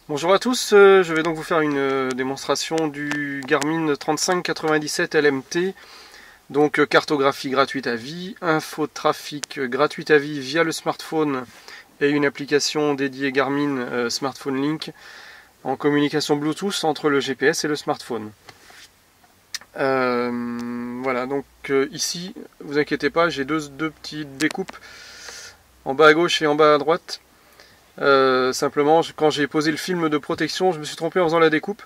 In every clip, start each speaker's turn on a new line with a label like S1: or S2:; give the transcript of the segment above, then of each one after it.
S1: Bonjour à tous, je vais donc vous faire une démonstration du Garmin 3597 LMT, donc cartographie gratuite à vie, infotrafic gratuite à vie via le smartphone et une application dédiée Garmin Smartphone Link en communication Bluetooth entre le GPS et le smartphone. Voilà, donc ici, vous inquiétez pas, j'ai deux petites découpes en bas à gauche et en bas à droite. Simplement, quand j'ai posé le film de protection, je me suis trompé en faisant la découpe.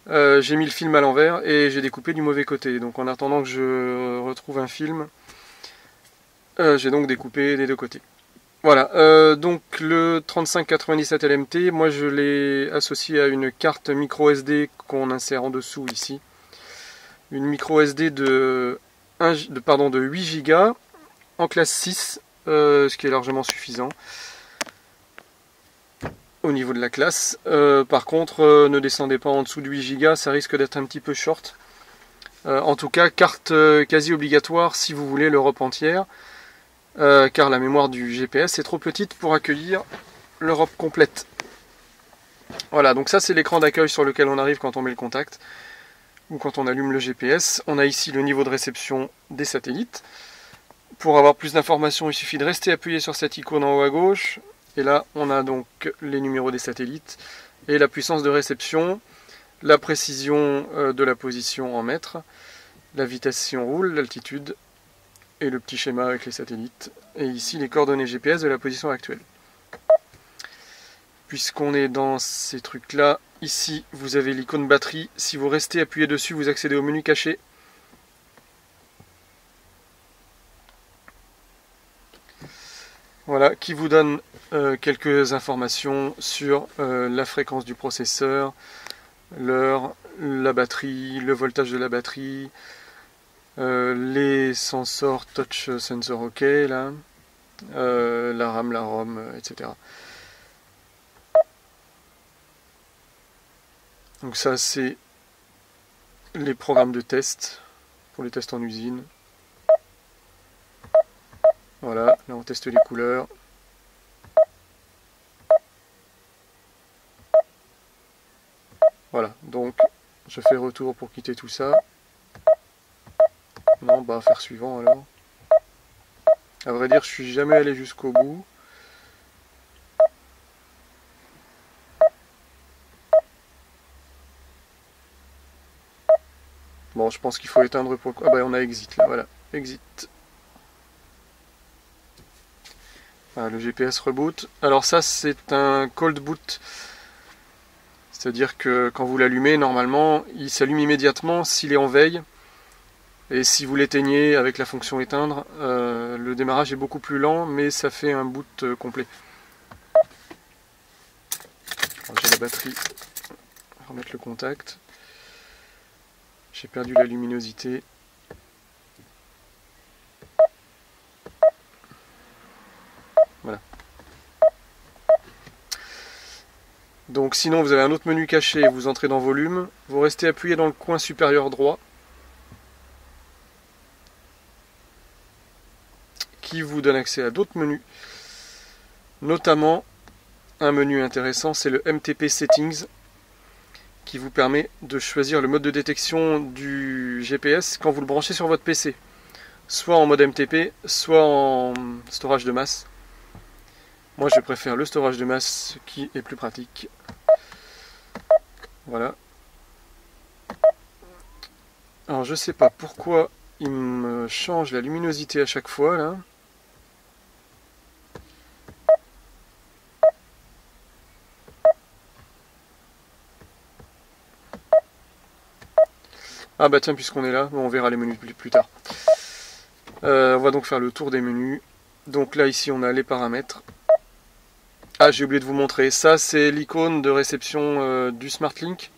S1: J'ai mis le film à l'envers et j'ai découpé du mauvais côté. Donc en attendant que je retrouve un film, j'ai donc découpé des deux côtés. Voilà, donc le 3597 LMT, moi je l'ai associé à une carte micro SD qu'on insère en dessous ici. Une micro SD de 8 Go en classe 6, ce qui est largement suffisant au niveau de la classe. Par contre, ne descendez pas en dessous de 8 Go, ça risque d'être un petit peu short. En tout cas, carte quasi obligatoire si vous voulez l'Europe entière, car la mémoire du GPS est trop petite pour accueillir l'Europe complète. Voilà, donc ça c'est l'écran d'accueil sur lequel on arrive quand on met le contact, ou quand on allume le GPS. On a ici le niveau de réception des satellites. Pour avoir plus d'informations, il suffit de rester appuyé sur cette icône en haut à gauche. Et là, on a donc les numéros des satellites et la puissance de réception, la précision de la position en mètres, la vitesse si on roule, l'altitude et le petit schéma avec les satellites. Et ici, les coordonnées GPS de la position actuelle. Puisqu'on est dans ces trucs-là, ici, vous avez l'icône batterie. Si vous restez appuyé dessus, vous accédez au menu caché. Voilà, qui vous donne quelques informations sur la fréquence du processeur, l'heure, la batterie, le voltage de la batterie, les sensors touch sensor OK, là, la RAM, la ROM, etc. Donc ça c'est les programmes de test pour les tests en usine. Voilà, là on teste les couleurs. Voilà, donc je fais retour pour quitter tout ça. Non, bah faire suivant alors. À vrai dire, je suis jamais allé jusqu'au bout. Bon, je pense qu'il faut éteindre pour... Ah bah on a exit là, voilà, exit. Voilà, le GPS reboot. Alors ça c'est un cold boot. C'est-à-dire que quand vous l'allumez, normalement, il s'allume immédiatement s'il est en veille. Et si vous l'éteignez avec la fonction éteindre, le démarrage est beaucoup plus lent, mais ça fait un boot complet. J'ai la batterie. Remettre le contact. J'ai perdu la luminosité. Voilà. Donc sinon vous avez un autre menu caché, vous entrez dans volume, vous restez appuyé dans le coin supérieur droit, qui vous donne accès à d'autres menus, notamment un menu intéressant, c'est le MTP Settings, qui vous permet de choisir le mode de détection du GPS quand vous le branchez sur votre PC, soit en mode MTP, soit en storage de masse. Moi je préfère le storage de masse qui est plus pratique. Voilà. Alors je sais pas pourquoi il me change la luminosité à chaque fois là. Ah bah tiens, puisqu'on est là, on verra les menus plus tard. On va donc faire le tour des menus. Donc là ici on a les paramètres. Ah, j'ai oublié de vous montrer, ça c'est l'icône de réception du SmartLink,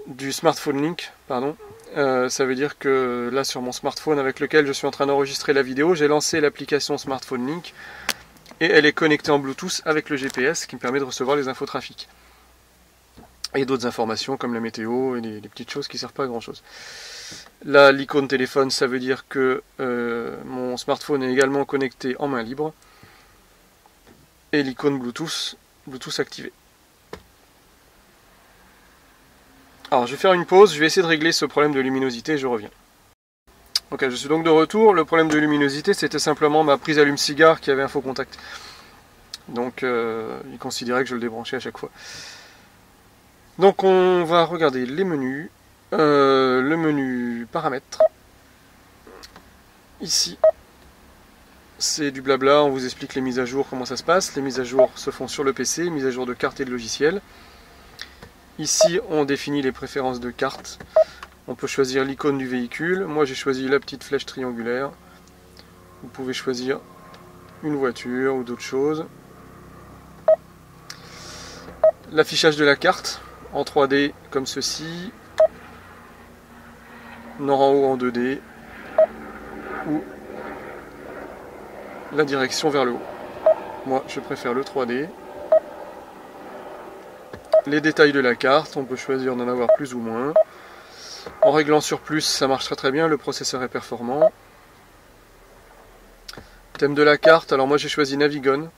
S1: du Smartphone Link, pardon. Ça veut dire que là sur mon smartphone avec lequel je suis en train d'enregistrer la vidéo, j'ai lancé l'application Smartphone Link et elle est connectée en Bluetooth avec le GPS qui me permet de recevoir les infotrafics. Et d'autres informations comme la météo et des petites choses qui ne servent pas à grand chose. Là, l'icône téléphone, ça veut dire que mon smartphone est également connecté en main libre. Et l'icône Bluetooth activée. Alors je vais faire une pause, je vais essayer de régler ce problème de luminosité et je reviens. Ok, je suis donc de retour. Le problème de luminosité, c'était simplement ma prise allume-cigare qui avait un faux contact. Donc il considérait que je le débranchais à chaque fois. Donc on va regarder les menus. Le menu paramètres. Ici, c'est du blabla, on vous explique les mises à jour, comment ça se passe. Les mises à jour se font sur le PC, mises à jour de carte et de logiciel. Ici, on définit les préférences de carte. On peut choisir l'icône du véhicule. Moi, j'ai choisi la petite flèche triangulaire. Vous pouvez choisir une voiture ou d'autres choses. L'affichage de la carte en 3D comme ceci. Nord en haut en 2D. Ou la direction vers le haut. Moi, je préfère le 3D. Les détails de la carte, on peut choisir d'en avoir plus ou moins. En réglant sur plus, ça marche très bien, le processeur est performant. Thème de la carte, alors moi j'ai choisi Navigon,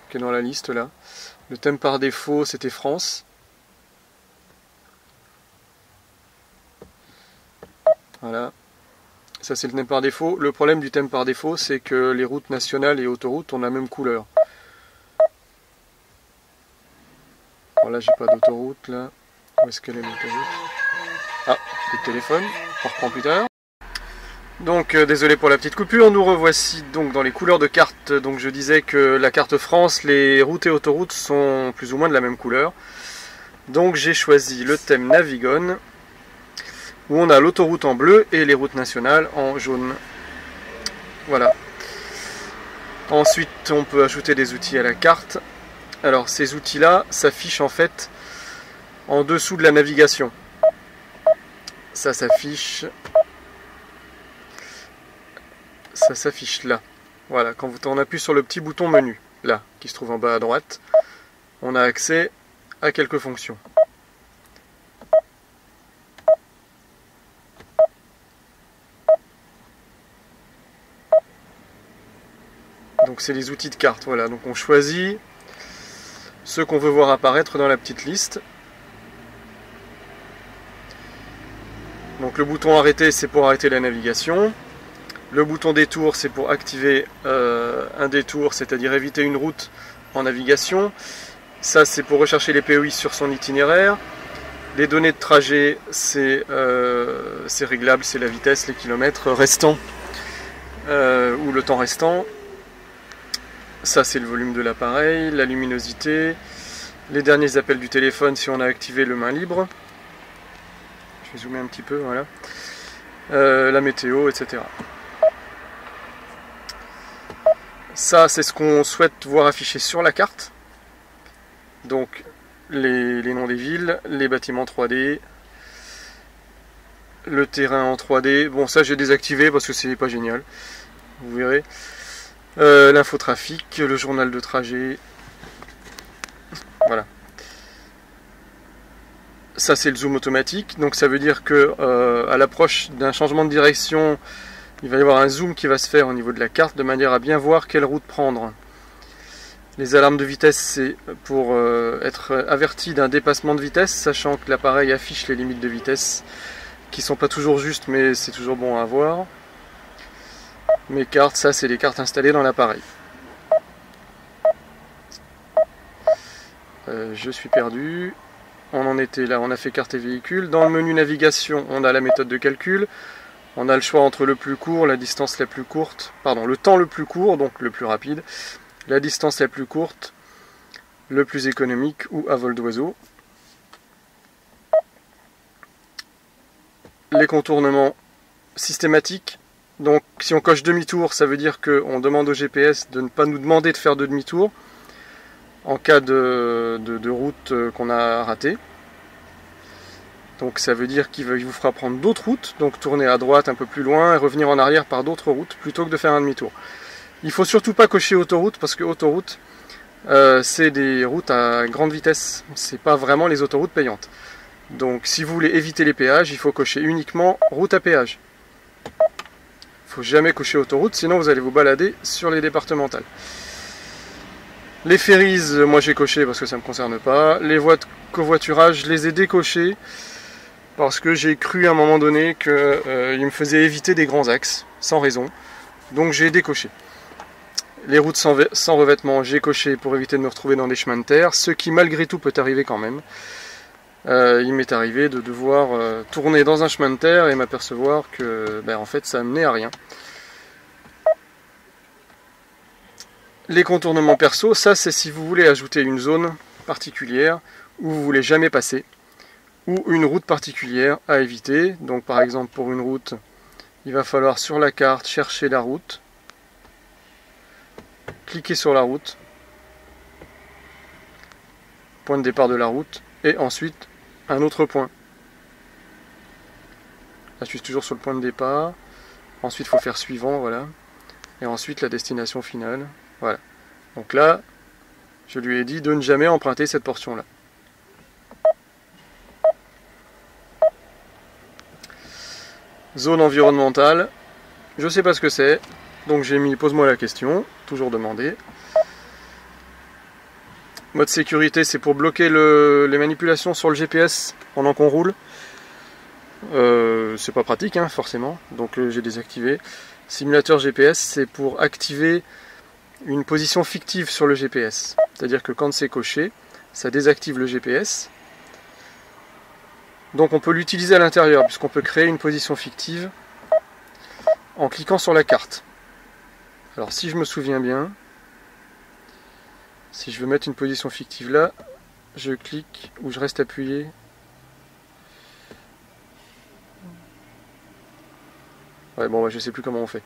S1: qui est dans la liste là. Le thème par défaut, c'était France. Voilà. Ça c'est le thème par défaut. Le problème du thème par défaut, c'est que les routes nationales et autoroutes ont la même couleur. Bon là j'ai pas d'autoroute là. Où est-ce qu'elle est l'autoroute? Ah, coup de téléphone, on reprend plus tard. Donc désolé pour la petite coupure, nous revoici donc dans les couleurs de carte. Donc je disais que la carte France, les routes et autoroutes sont plus ou moins de la même couleur. Donc j'ai choisi le thème Navigon, où on a l'autoroute en bleu et les routes nationales en jaune. Voilà. Ensuite on peut ajouter des outils à la carte. Alors ces outils là s'affichent en fait en dessous de la navigation. Ça s'affiche là. Voilà, quand on appuie sur le petit bouton menu, là, qui se trouve en bas à droite, on a accès à quelques fonctions. Donc c'est les outils de carte, voilà. Donc on choisit ceux qu'on veut voir apparaître dans la petite liste. Donc le bouton arrêter, c'est pour arrêter la navigation. Le bouton détour, c'est pour activer un détour, c'est-à-dire éviter une route en navigation. Ça, c'est pour rechercher les POI sur son itinéraire. Les données de trajet, c'est réglable, c'est la vitesse, les kilomètres restants ou le temps restant. Ça, c'est le volume de l'appareil, la luminosité, les derniers appels du téléphone si on a activé le main libre. Je vais zoomer un petit peu, voilà. La météo, etc. Ça, c'est ce qu'on souhaite voir affiché sur la carte. Donc, les noms des villes, les bâtiments 3D, le terrain en 3D. Bon, ça, j'ai désactivé parce que c'est pas génial. Vous verrez. L'infotrafic, le journal de trajet. Voilà. Ça c'est le zoom automatique, donc ça veut dire que à l'approche d'un changement de direction, il va y avoir un zoom qui va se faire au niveau de la carte de manière à bien voir quelle route prendre. Les alarmes de vitesse, c'est pour être averti d'un dépassement de vitesse, sachant que l'appareil affiche les limites de vitesse qui sont pas toujours justes, mais c'est toujours bon à voir. Mes cartes, ça c'est les cartes installées dans l'appareil. Je suis perdu. On en était là, on a fait carte et véhicule. Dans le menu navigation, on a la méthode de calcul. On a le choix entre le plus court, la distance la plus courte, pardon, le temps le plus court, donc le plus rapide, la distance la plus courte, le plus économique ou à vol d'oiseau. Les contournements systématiques. Donc si on coche demi-tour, ça veut dire qu'on demande au GPS de ne pas nous demander de faire de demi-tour en cas de route qu'on a ratée. Donc ça veut dire qu'il vous fera prendre d'autres routes, donc tourner à droite un peu plus loin et revenir en arrière par d'autres routes plutôt que de faire un demi-tour. Il ne faut surtout pas cocher autoroute parce que autoroute c'est des routes à grande vitesse, c'est pas vraiment les autoroutes payantes. Donc si vous voulez éviter les péages, il faut cocher uniquement route à péage. Il ne faut jamais cocher autoroute, sinon vous allez vous balader sur les départementales. Les ferries, moi j'ai coché parce que ça ne me concerne pas. Les voies de covoiturage, je les ai décochées parce que j'ai cru à un moment donné qu'il me faisait éviter des grands axes, sans raison. Donc j'ai décoché. Les routes sans revêtement, j'ai coché pour éviter de me retrouver dans des chemins de terre, ce qui malgré tout peut arriver quand même. Il m'est arrivé de devoir tourner dans un chemin de terre et m'apercevoir que en fait ça menait à rien. Les contournements perso, ça c'est si vous voulez ajouter une zone particulière où vous voulez jamais passer, ou une route particulière à éviter. Donc par exemple pour une route, il va falloir sur la carte chercher la route, cliquer sur la route, point de départ de la route, et ensuite un autre point. Là je suis toujours sur le point de départ, ensuite il faut faire suivant, voilà, et ensuite la destination finale, voilà. Donc là, je lui ai dit de ne jamais emprunter cette portion-là. Zone environnementale, je sais pas ce que c'est, donc j'ai mis pose-moi la question, toujours demandé. Mode sécurité, c'est pour bloquer les manipulations sur le GPS pendant qu'on roule. C'est pas pratique, hein, forcément, donc j'ai désactivé. Simulateur GPS, c'est pour activer une position fictive sur le GPS. C'est-à-dire que quand c'est coché, ça désactive le GPS. Donc on peut l'utiliser à l'intérieur, puisqu'on peut créer une position fictive en cliquant sur la carte. Alors si je me souviens bien, si je veux mettre une position fictive là, je clique ou je reste appuyé. Ouais, bon, je sais plus comment on fait.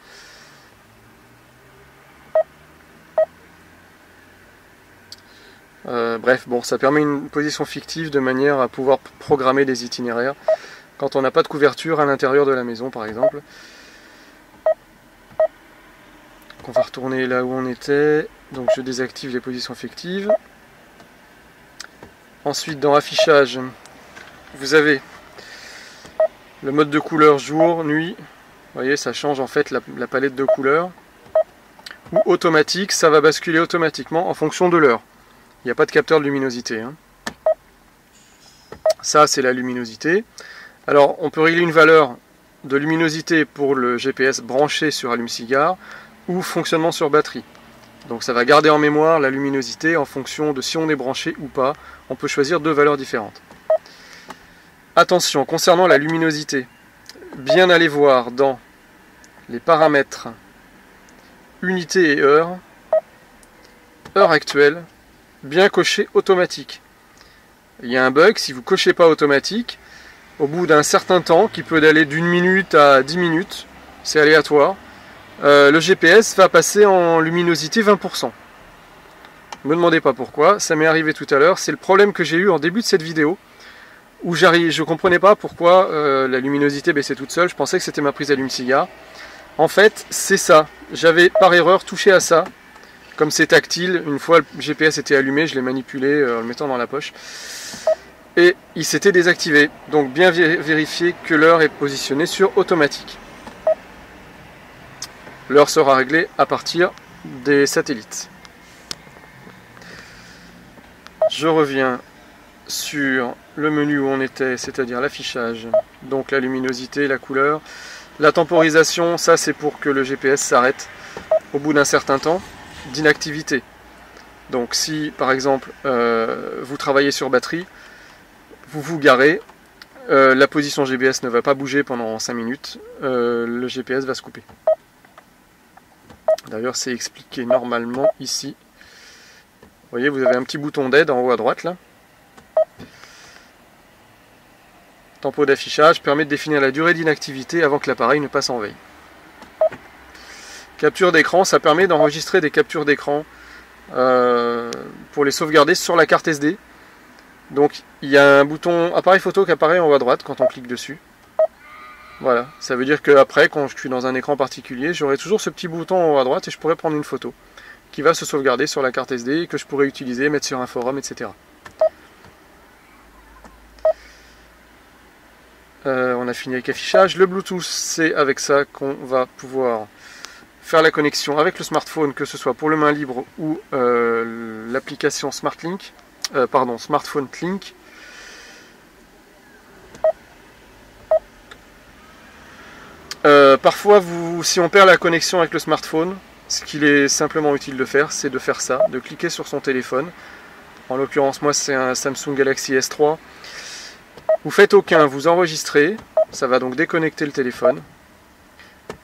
S1: Bref, bon, ça permet une position fictive de manière à pouvoir programmer des itinéraires quand on n'a pas de couverture à l'intérieur de la maison, par exemple. On va retourner là où on était. Donc je désactive les positions fictives. Ensuite, dans affichage, vous avez le mode de couleur jour, nuit. Vous voyez, ça change en fait la palette de couleurs. Ou automatique, ça va basculer automatiquement en fonction de l'heure. Il n'y a pas de capteur de luminosité, hein. Ça, c'est la luminosité. Alors, on peut régler une valeur de luminosité pour le GPS branché sur allume-cigare ou fonctionnement sur batterie. Donc ça va garder en mémoire la luminosité en fonction de si on est branché ou pas. On peut choisir deux valeurs différentes. Attention, concernant la luminosité, bien aller voir dans les paramètres unité et heure, heure actuelle, bien cocher automatique. Il y a un bug, si vous ne cochez pas automatique, au bout d'un certain temps, qui peut aller d'une minute à 10 minutes, c'est aléatoire, le GPS va passer en luminosité 20%. Ne me demandez pas pourquoi, ça m'est arrivé tout à l'heure, c'est le problème que j'ai eu en début de cette vidéo, où je ne comprenais pas pourquoi la luminosité baissait toute seule, je pensais que c'était ma prise d'allume-cigare. En fait, c'est ça, j'avais par erreur touché à ça. Comme c'est tactile, une fois le GPS était allumé, je l'ai manipulé en le mettant dans la poche. Et il s'était désactivé. Donc bien vérifier que l'heure est positionnée sur automatique. L'heure sera réglée à partir des satellites. Je reviens sur le menu où on était, c'est-à-dire l'affichage. Donc la luminosité, la couleur. La temporisation, ça c'est pour que le GPS s'arrête au bout d'un certain temps d'inactivité. Donc si par exemple vous travaillez sur batterie, vous vous garez, la position GPS ne va pas bouger pendant 5 minutes, le GPS va se couper. D'ailleurs c'est expliqué normalement ici. Vous voyez, vous avez un petit bouton d'aide en haut à droite là. Tempo d'affichage permet de définir la durée d'inactivité avant que l'appareil ne passe en veille. Capture d'écran, ça permet d'enregistrer des captures d'écran pour les sauvegarder sur la carte SD. Donc il y a un bouton appareil photo qui apparaît en haut à droite quand on clique dessus. Voilà, ça veut dire qu'après, quand je suis dans un écran particulier, j'aurai toujours ce petit bouton en haut à droite et je pourrai prendre une photo qui va se sauvegarder sur la carte SD et que je pourrai utiliser, mettre sur un forum, etc. On a fini avec affichage. Le Bluetooth, c'est avec ça qu'on va pouvoir faire la connexion avec le smartphone, que ce soit pour le main libre ou l'application Smartphone Link. Parfois, si on perd la connexion avec le smartphone, ce qu'il est simplement utile de faire, c'est de faire ça, de cliquer sur son téléphone. En l'occurrence, moi, c'est un Samsung Galaxy S3. Vous faites aucun, vous enregistrez, ça va donc déconnecter le téléphone.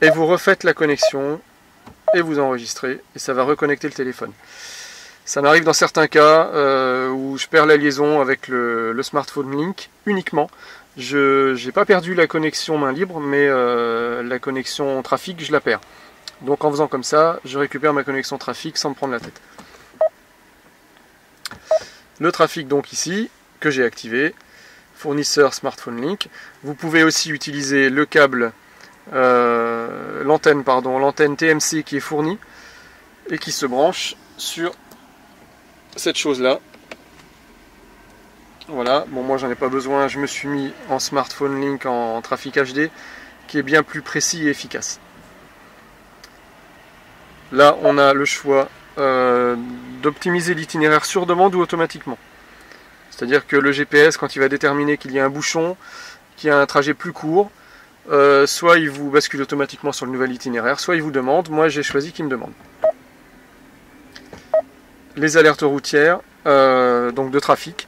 S1: Et vous refaites la connexion, et vous enregistrez, et ça va reconnecter le téléphone. Ça m'arrive dans certains cas où je perds la liaison avec le smartphone Link uniquement. Je n'ai pas perdu la connexion main libre, mais la connexion trafic, je la perds. Donc en faisant comme ça, je récupère ma connexion trafic sans me prendre la tête. Le trafic donc ici, que j'ai activé, fournisseur smartphone Link. Vous pouvez aussi utiliser le câble, l'antenne TMC qui est fournie et qui se branche sur cette chose-là. Voilà, bon moi j'en ai pas besoin, je me suis mis en smartphone Link en trafic HD qui est bien plus précis et efficace. Là on a le choix d'optimiser l'itinéraire sur demande ou automatiquement. C'est-à-dire que le GPS, quand il va déterminer qu'il y a un bouchon, qu'il y a un trajet plus court, soit il vous bascule automatiquement sur le nouvel itinéraire, soit il vous demande. Moi j'ai choisi qu'il me demande. Les alertes routières, donc de trafic.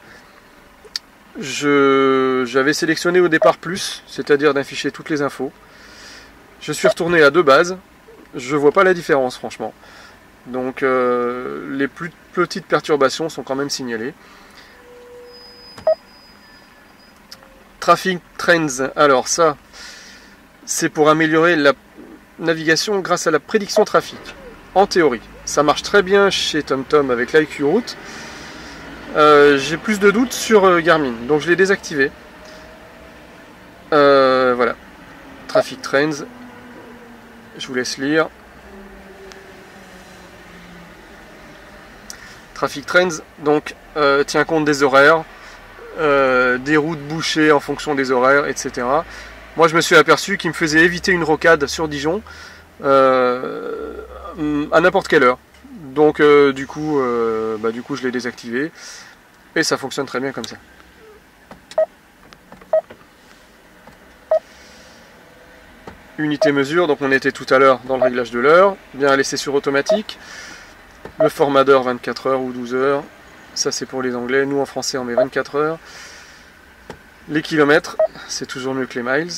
S1: J'avais sélectionné au départ plus, c'est-à-dire d'afficher toutes les infos. Je suis retourné à 2 bases. Je vois pas la différence franchement. Donc les plus petites perturbations sont quand même signalées. Traffic Trends, alors ça, c'est pour améliorer la navigation grâce à la prédiction trafic. En théorie, ça marche très bien chez TomTom avec l'IQ Route. J'ai plus de doutes sur Garmin, donc je l'ai désactivé. Voilà, Traffic Trends, je vous laisse lire. Traffic Trends, donc tient compte des horaires, des routes bouchées en fonction des horaires, etc. Moi je me suis aperçu qu'il me faisait éviter une rocade sur Dijon à n'importe quelle heure. Donc du coup je l'ai désactivé et ça fonctionne très bien comme ça. Unité mesure, donc on était tout à l'heure dans le réglage de l'heure, bien laissé sur automatique. Le format d'heure 24 heures ou 12 heures, ça c'est pour les anglais, nous en français on met 24 heures. Les kilomètres, c'est toujours mieux que les miles.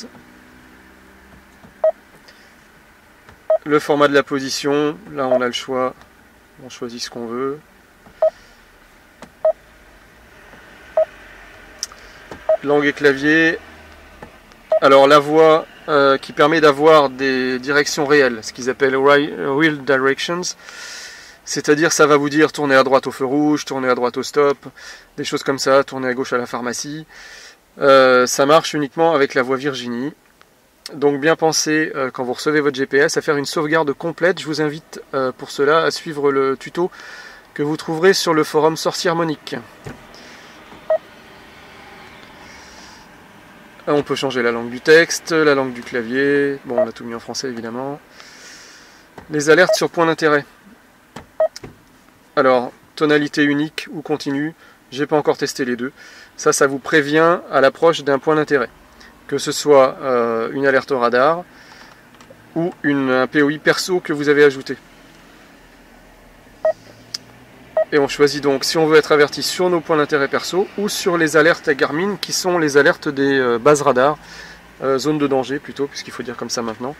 S1: Le format de la position, là on a le choix, on choisit ce qu'on veut. Langue et clavier, alors la voie qui permet d'avoir des directions réelles, ce qu'ils appellent Real Directions, c'est-à-dire ça va vous dire tournez à droite au feu rouge, tournez à droite au stop, des choses comme ça, tournez à gauche à la pharmacie. Ça marche uniquement avec la voie Virginie. Donc bien pensez quand vous recevez votre GPS à faire une sauvegarde complète. Je vous invite pour cela à suivre le tuto que vous trouverez sur le forum Sorcière Monique. On peut changer la langue du texte, la langue du clavier. Bon, on a tout mis en français évidemment. Les alertes sur point d'intérêt. Alors, tonalité unique ou continue, j'ai pas encore testé les deux. Ça vous prévient à l'approche d'un point d'intérêt. Que ce soit une alerte radar ou un POI perso que vous avez ajouté. Et on choisit donc si on veut être averti sur nos points d'intérêt perso ou sur les alertes à Garmin qui sont les alertes des bases radar, zone de danger plutôt, puisqu'il faut dire comme ça maintenant.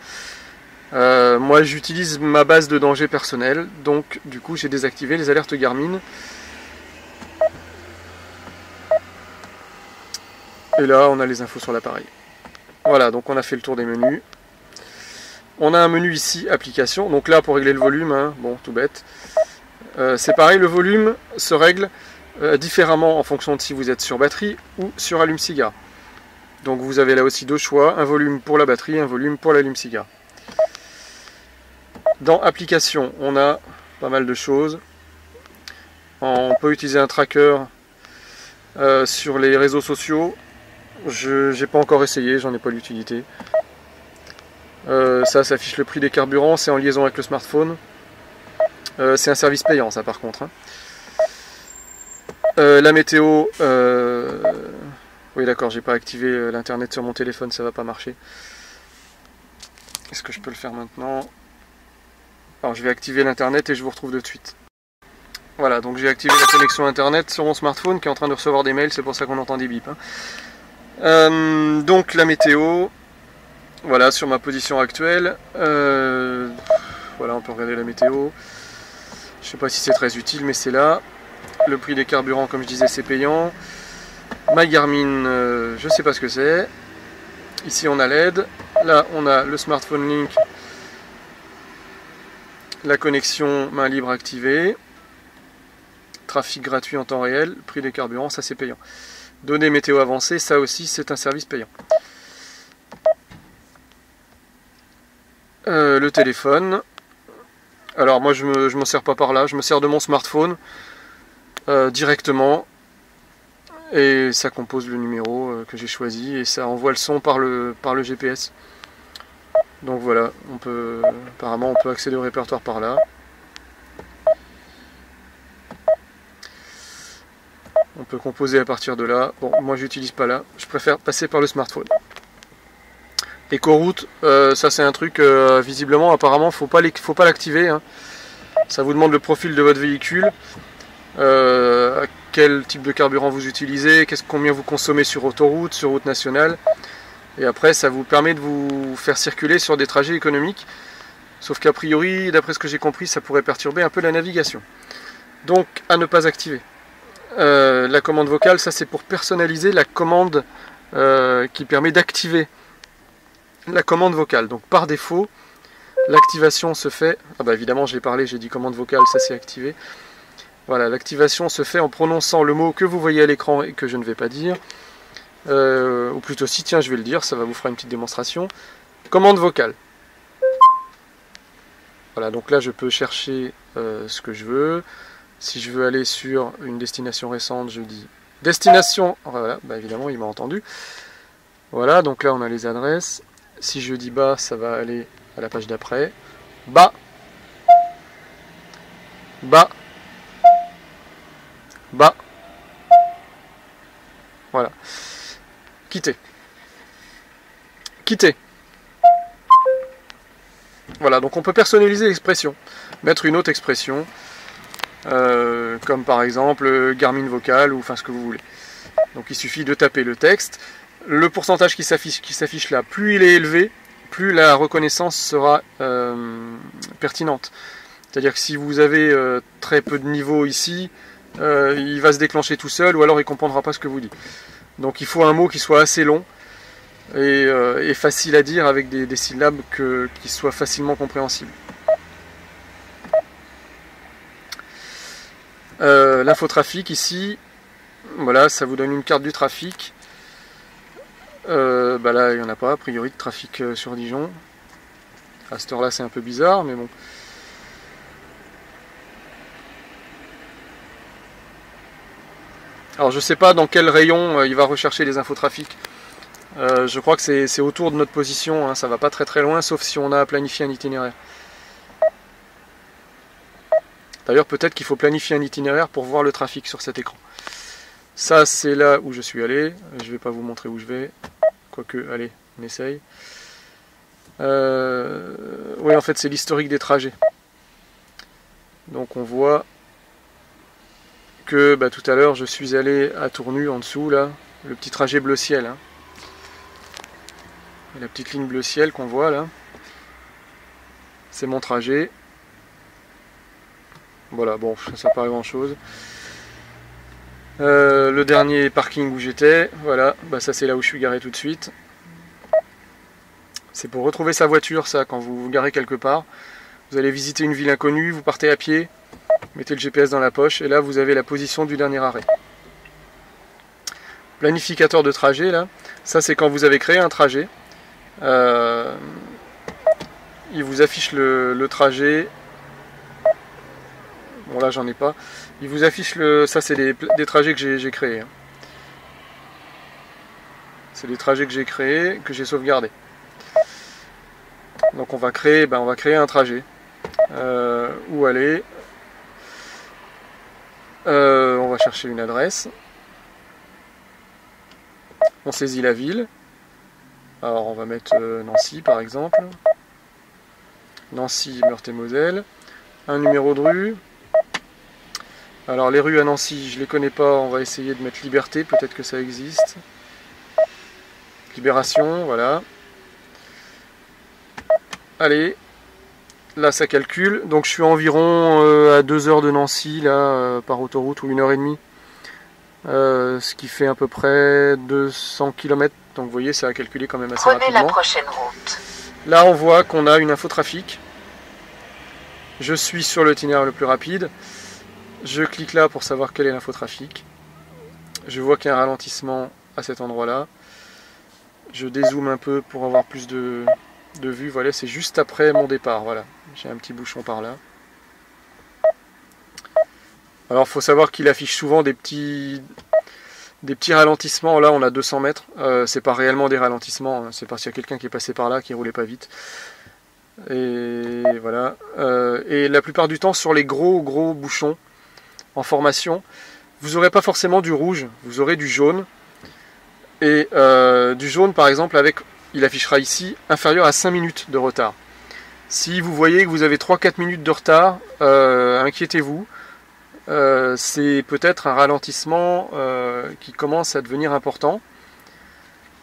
S1: Moi j'utilise ma base de danger personnelle, donc du coup j'ai désactivé les alertes Garmin. Et là on a les infos sur l'appareil. Voilà, donc on a fait le tour des menus. On a un menu ici, application, donc là pour régler le volume, hein, bon tout bête. C'est pareil, le volume se règle différemment en fonction de si vous êtes sur batterie ou sur allume-cigare. Donc vous avez là aussi 2 choix, un volume pour la batterie, un volume pour l'allume-cigare. Dans application, on a pas mal de choses. On peut utiliser un tracker sur les réseaux sociaux. Je n'ai pas encore essayé, j'en ai pas l'utilité. Ça affiche le prix des carburants, c'est en liaison avec le smartphone. C'est un service payant ça par contre. Hein. La météo, oui d'accord, j'ai pas activé l'internet sur mon téléphone, ça va pas marcher. Est-ce que je peux le faire maintenant? Alors je vais activer l'internet et je vous retrouve de suite. Voilà, donc j'ai activé la connexion internet sur mon smartphone qui est en train de recevoir des mails, c'est pour ça qu'on entend des bips. Donc la météo, voilà, sur ma position actuelle. Voilà, on peut regarder la météo. Je sais pas si c'est très utile, mais c'est là. Le prix des carburants, comme je disais, c'est payant. My Garmin, je sais pas ce que c'est. Ici on a l'aide. Là on a le smartphone link. La connexion main libre activée. Trafic gratuit en temps réel. Prix des carburants, ça c'est payant. Données météo avancées, ça aussi c'est un service payant. Le téléphone. Alors moi je m'en sers pas par là, je me sers de mon smartphone directement. Et ça compose le numéro que j'ai choisi et ça envoie le son par le GPS. Donc voilà, apparemment on peut accéder au répertoire par là. On peut composer à partir de là. Bon, moi j'utilise pas là, je préfère passer par le smartphone. Écoroute, ça c'est un truc, visiblement, apparemment, faut pas l'activer. Hein. Ça vous demande le profil de votre véhicule, quel type de carburant vous utilisez, combien vous consommez sur autoroute, sur route nationale. Et après, ça vous permet de vous faire circuler sur des trajets économiques. Sauf qu'a priori, d'après ce que j'ai compris, ça pourrait perturber un peu la navigation. Donc, à ne pas activer. La commande vocale, ça c'est pour personnaliser la commande qui permet d'activer la commande vocale. Donc par défaut, l'activation se fait... Ah bah évidemment, j'ai parlé, j'ai dit commande vocale, ça c'est activé. Voilà, l'activation se fait en prononçant le mot que vous voyez à l'écran et que je ne vais pas dire. Ou plutôt si, tiens, je vais le dire, ça va vous faire une petite démonstration. Commande vocale. Voilà, donc là je peux chercher ce que je veux. Si je veux aller sur une destination récente, je dis destination. Voilà, bah évidemment, il m'a entendu. Voilà, donc là on a les adresses. Si je dis bas, ça va aller à la page d'après. Bas. Bas. Bas. Voilà. Quitter. Quitter. Voilà, donc on peut personnaliser l'expression. Mettre une autre expression. Comme par exemple Garmin vocal ou enfin ce que vous voulez. Donc il suffit de taper le texte. Le pourcentage qui s'affiche là, plus il est élevé, plus la reconnaissance sera pertinente. C'est-à-dire que si vous avez très peu de niveau ici, il va se déclencher tout seul ou alors il ne comprendra pas ce que vous dites. Donc il faut un mot qui soit assez long et facile à dire avec des syllabes qui soient facilement compréhensibles. L'infotrafic ici, voilà, ça vous donne une carte du trafic. Bah là, il n'y en a pas, a priori, de trafic sur Dijon. À cette heure-là, c'est un peu bizarre, mais bon. Alors, je sais pas dans quel rayon il va rechercher les infotrafics. Je crois que c'est autour de notre position, hein, ça va pas très très loin, sauf si on a planifié un itinéraire. D'ailleurs, peut-être qu'il faut planifier un itinéraire pour voir le trafic sur cet écran. Ça, c'est là où je suis allé. Je vais pas vous montrer où je vais. Quoique, allez, on essaye. Oui, en fait, c'est l'historique des trajets. Donc, on voit que bah, tout à l'heure, je suis allé à Tournu, en dessous, là. Le petit trajet bleu ciel. Hein. La petite ligne bleu ciel qu'on voit, là. C'est mon trajet. Voilà, bon, ça paraît grand-chose. Le dernier parking où j'étais, voilà, bah ça c'est là où je suis garé tout de suite. C'est pour retrouver sa voiture, ça, quand vous vous garez quelque part. Vous allez visiter une ville inconnue, vous partez à pied, mettez le GPS dans la poche, et là vous avez la position du dernier arrêt. Planificateur de trajet, là, ça c'est quand vous avez créé un trajet. Il vous affiche le trajet. Bon là j'en ai pas. Il vous affiche ça c'est des trajets que j'ai créés. Hein. C'est des trajets que j'ai créés, que j'ai sauvegardés. Donc on va créer un trajet. Où aller? On va chercher une adresse. On saisit la ville. Alors on va mettre Nancy par exemple. Nancy, Meurthe-et-Moselle. Un numéro de rue. Alors les rues à Nancy, je les connais pas, on va essayer de mettre Liberté, peut-être que ça existe. Libération, voilà. Allez, là ça calcule. Donc je suis environ à 2 heures de Nancy, là, par autoroute, ou 1h30. Ce qui fait à peu près 200 km. Donc vous voyez, ça a calculé quand même assez rapidement.
S2: Prenez la prochaine route.
S1: Là on voit qu'on a une infotrafic. Je suis sur l'itinéraire le plus rapide. Je clique là pour savoir quelle est l'infotrafic. Je vois qu'il y a un ralentissement à cet endroit-là. Je dézoome un peu pour avoir plus de vue. Voilà, c'est juste après mon départ. Voilà, j'ai un petit bouchon par là. Alors il faut savoir qu'il affiche souvent des petits ralentissements. Là on a 200 mètres. C'est pas réellement des ralentissements. Hein. C'est parce qu'il y a quelqu'un qui est passé par là qui roulait pas vite. Et voilà. Et la plupart du temps sur les gros bouchons en formation, vous n'aurez pas forcément du rouge, vous aurez du jaune. Et du jaune par exemple, il affichera ici inférieur à 5 minutes de retard. Si vous voyez que vous avez 3-4 minutes de retard, inquiétez-vous. C'est peut-être un ralentissement qui commence à devenir important.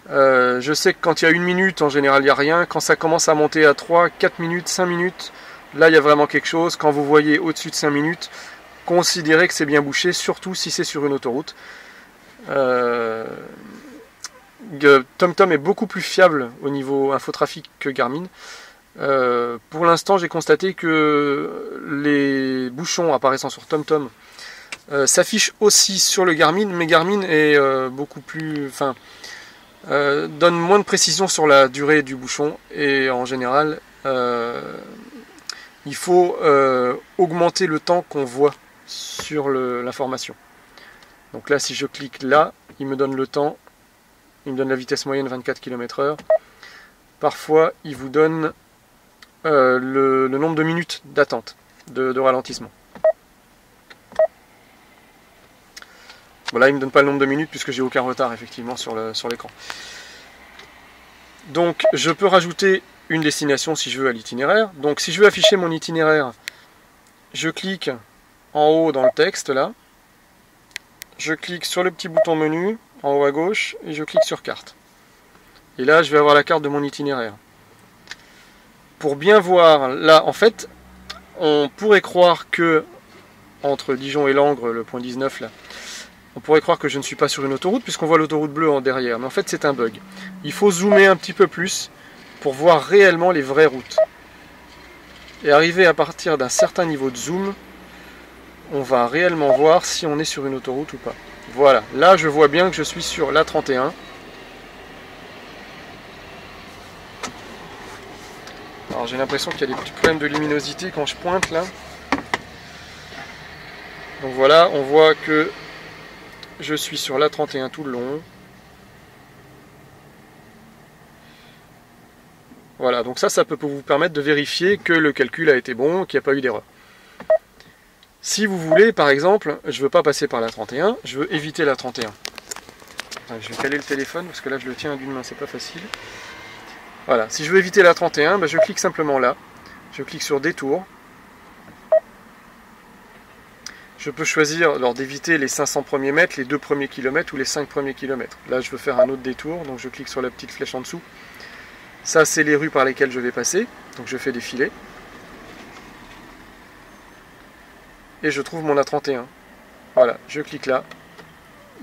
S1: Je sais que quand il y a 1 minute, en général, il n'y a rien. Quand ça commence à monter à 3, 4 minutes, 5 minutes, là, il y a vraiment quelque chose. Quand vous voyez au-dessus de 5 minutes, considérez que c'est bien bouché, surtout si c'est sur une autoroute. TomTom est beaucoup plus fiable au niveau infotrafic que Garmin. Pour l'instant, j'ai constaté que les bouchons apparaissant sur TomTom s'affichent aussi sur le Garmin, mais Garmin est beaucoup plus... donne moins de précision sur la durée du bouchon, et en général, il faut augmenter le temps qu'on voit sur l'information. Donc là, si je clique là, il me donne le temps, il me donne la vitesse moyenne 24 km/h. Parfois, il vous donne le nombre de minutes d'attente, de ralentissement. Voilà, il ne me donne pas le nombre de minutes puisque j'ai aucun retard effectivement sur l'écran. Donc je peux rajouter une destination si je veux à l'itinéraire. Donc si je veux afficher mon itinéraire, je clique en haut dans le texte là. Je clique sur le petit bouton menu en haut à gauche et je clique sur carte. Et là je vais avoir la carte de mon itinéraire. Pour bien voir, là en fait, on pourrait croire que entre Dijon et Langres, le point 19 là, on pourrait croire que je ne suis pas sur une autoroute puisqu'on voit l'autoroute bleue en derrière. Mais en fait c'est un bug. Il faut zoomer un petit peu plus pour voir réellement les vraies routes. Et arriver à partir d'un certain niveau de zoom, on va réellement voir si on est sur une autoroute ou pas. Voilà, là je vois bien que je suis sur l'A31. Alors j'ai l'impression qu'il y a des petits problèmes de luminosité quand je pointe là. Donc voilà, on voit que je suis sur l'A31 tout le long. Voilà, donc ça peut vous permettre de vérifier que le calcul a été bon, qu'il n'y a pas eu d'erreur. Si vous voulez, par exemple, je ne veux pas passer par l'A31, je veux éviter l'A31. Je vais caler le téléphone parce que là je le tiens d'une main, c'est pas facile. Voilà, si je veux éviter l'A31, je clique simplement là. Je clique sur détour. Je peux choisir d'éviter les 500 premiers mètres, les 2 premiers kilomètres ou les 5 premiers kilomètres. Là je veux faire un autre détour, donc je clique sur la petite flèche en dessous. Ça c'est les rues par lesquelles je vais passer, donc je fais défiler. Et je trouve mon A31. Voilà, je clique là.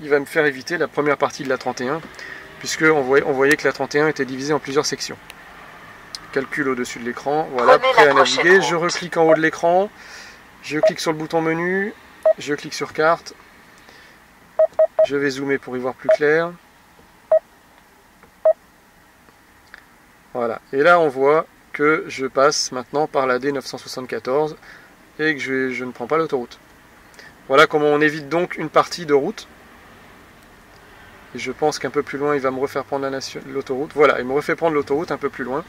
S1: Il va me faire éviter la première partie de l'A31, puisque on voyait que l'A31 était divisé en plusieurs sections. Calcul au-dessus de l'écran, voilà, prêt à naviguer. Je reclique en haut de l'écran, je clique sur le bouton menu, je clique sur carte. Je vais zoomer pour y voir plus clair. Voilà, et là on voit que je passe maintenant par la D974 et que je ne prends pas l'autoroute. Voilà comment on évite donc une partie de route. Et je pense qu'un peu plus loin il va me refaire prendre l'autoroute. Voilà, il me refait prendre l'autoroute un peu plus loin.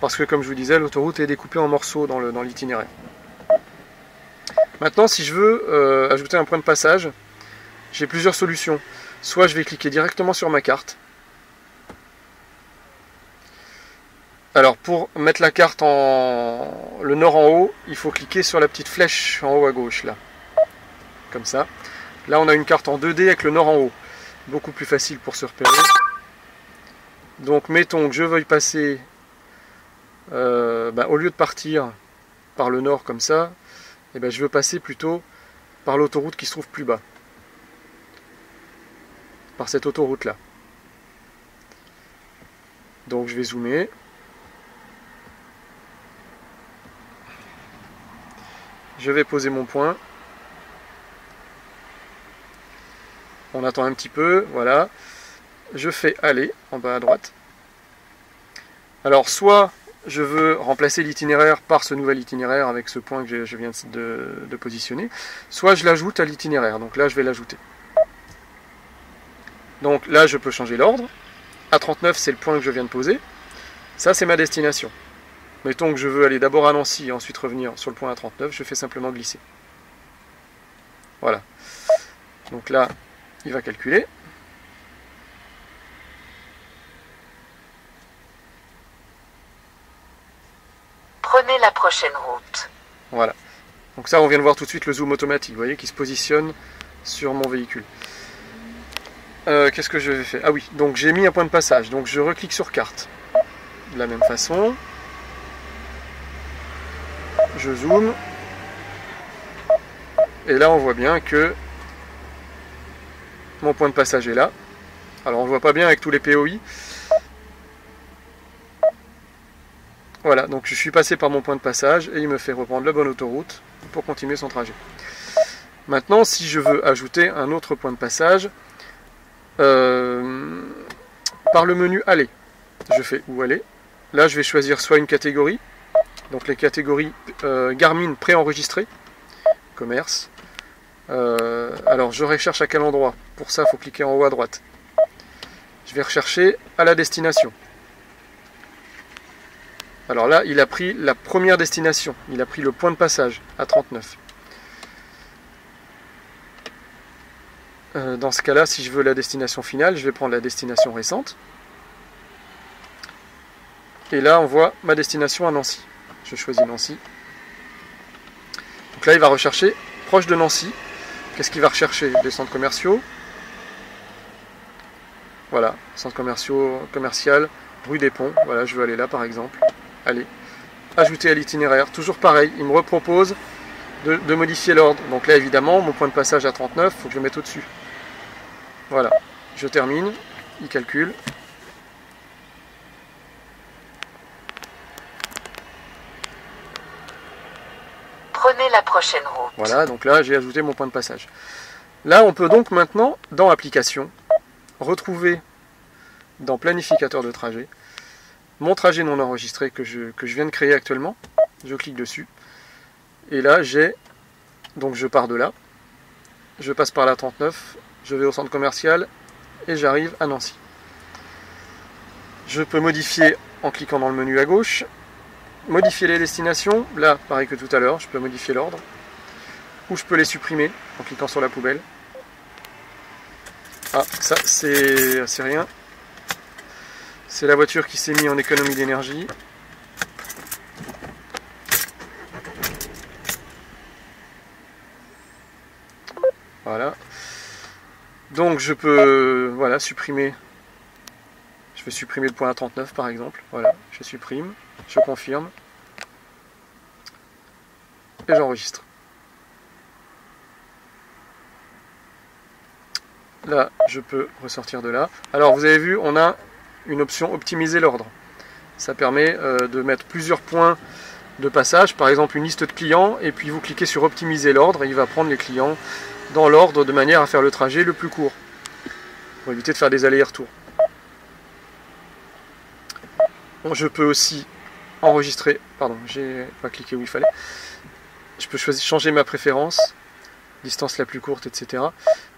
S1: Parce que comme je vous disais, l'autoroute est découpée en morceaux dans l'itinéraire. Maintenant si je veux ajouter un point de passage, j'ai plusieurs solutions. Soit je vais cliquer directement sur ma carte. Alors pour mettre la carte le nord en haut, il faut cliquer sur la petite flèche en haut à gauche là. Comme ça. Là on a une carte en 2D avec le nord en haut. Beaucoup plus facile pour se repérer. Donc mettons que je veuille passer, au lieu de partir par le nord comme ça, je veux passer plutôt par l'autoroute qui se trouve plus bas. Par cette autoroute là. Donc je vais zoomer. Je vais poser mon point. On attend un petit peu, voilà. Je fais aller en bas à droite. Alors soit je veux remplacer l'itinéraire par ce nouvel itinéraire avec ce point que je viens de positionner, soit je l'ajoute à l'itinéraire. Donc là je vais l'ajouter. Donc là je peux changer l'ordre. A39 c'est le point que je viens de poser. Ça c'est ma destination. Mettons que je veux aller d'abord à Nancy et ensuite revenir sur le point A39, je fais simplement glisser. Voilà. Donc là, il va calculer.
S2: Prenez la prochaine route.
S1: Voilà. Donc ça, on vient de voir tout de suite le zoom automatique, vous voyez, qui se positionne sur mon véhicule. Qu'est-ce que je vais faire? Ah oui, donc j'ai mis un point de passage, donc je reclique sur carte. De la même façon. Je zoome. Et là, on voit bien que mon point de passage est là. Alors, on ne voit pas bien avec tous les POI. Voilà, donc je suis passé par mon point de passage et il me fait reprendre la bonne autoroute pour continuer son trajet. Maintenant, si je veux ajouter un autre point de passage, par le menu Aller, je fais où aller. Là, je vais choisir soit une catégorie, donc les catégories Garmin préenregistrées, commerce. Alors, je recherche à quel endroit. Pour ça, il faut cliquer en haut à droite. Je vais rechercher à la destination. Alors là, il a pris la première destination. Il a pris le point de passage à 39. Dans ce cas-là, si je veux la destination finale, je vais prendre la destination récente. Et là, on voit ma destination à Nancy. Je choisis Nancy. Donc là, il va rechercher proche de Nancy. Qu'est-ce qu'il va rechercher? Des centres commerciaux. Voilà, centre commercial, rue des Ponts. Voilà, je veux aller là par exemple. Allez, ajouter à l'itinéraire. Toujours pareil, il me repropose de modifier l'ordre. Donc là, évidemment, mon point de passage à 39, il faut que je le mette au-dessus. Voilà, je termine. Il calcule.
S2: Prenez la prochaine route.
S1: Voilà, donc là, j'ai ajouté mon point de passage. Là, on peut donc maintenant, dans Applications, retrouver dans Planificateur de trajet, mon trajet non enregistré que je viens de créer actuellement. Je clique dessus. Et là, donc je pars de là. Je passe par la 39. Je vais au centre commercial. Et j'arrive à Nancy. Je peux modifier en cliquant dans le menu à gauche. Modifier les destinations. Là, pareil que tout à l'heure, je peux modifier l'ordre. Ou je peux les supprimer en cliquant sur la poubelle. Ah, ça, c'est rien. C'est la voiture qui s'est mise en économie d'énergie. Voilà. Donc je peux supprimer. Je vais supprimer le point A39 par exemple. Voilà, je supprime, je confirme. Et j'enregistre. Là, je peux ressortir de là. Alors vous avez vu, on a une option optimiser l'ordre. Ça permet de mettre plusieurs points de passage, par exemple une liste de clients, et puis vous cliquez sur optimiser l'ordre et il va prendre les clients dans l'ordre de manière à faire le trajet le plus court, pour éviter de faire des allers-retours. Bon, je peux aussi enregistrer, pardon, j'ai pas cliqué où il fallait. Je peux changer ma préférence, distance la plus courte, etc.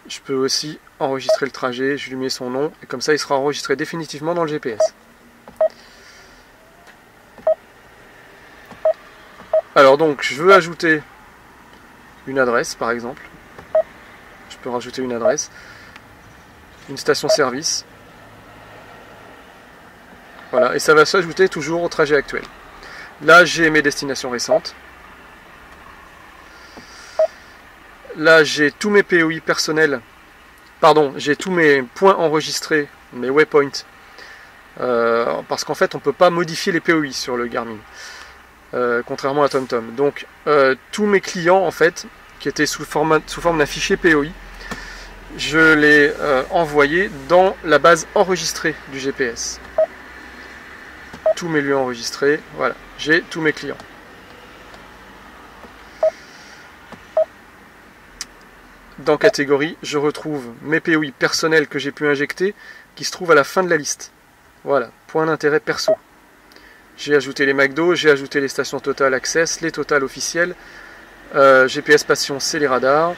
S1: Je peux aussi enregistrer le trajet, je lui mets son nom, et comme ça il sera enregistré définitivement dans le GPS. Alors donc, je veux ajouter une adresse, par exemple. Je peux rajouter une adresse. Une station-service. Voilà, et ça va s'ajouter toujours au trajet actuel. Là, j'ai mes destinations récentes. Là, j'ai tous mes POI personnels. Pardon, j'ai tous mes points enregistrés, mes waypoints. Parce qu'en fait, on ne peut pas modifier les POI sur le Garmin. Contrairement à TomTom. Donc, tous mes clients, en fait, qui étaient sous forme d'un fichier POI, je l'ai envoyé dans la base enregistrée du GPS. Tous mes lieux enregistrés, voilà, j'ai tous mes clients. Dans catégorie, je retrouve mes POI personnels que j'ai pu injecter, qui se trouvent à la fin de la liste. Voilà, point d'intérêt perso. J'ai ajouté les McDo, j'ai ajouté les stations Total Access, les Total officielles, GPS Passion, c'est les radars.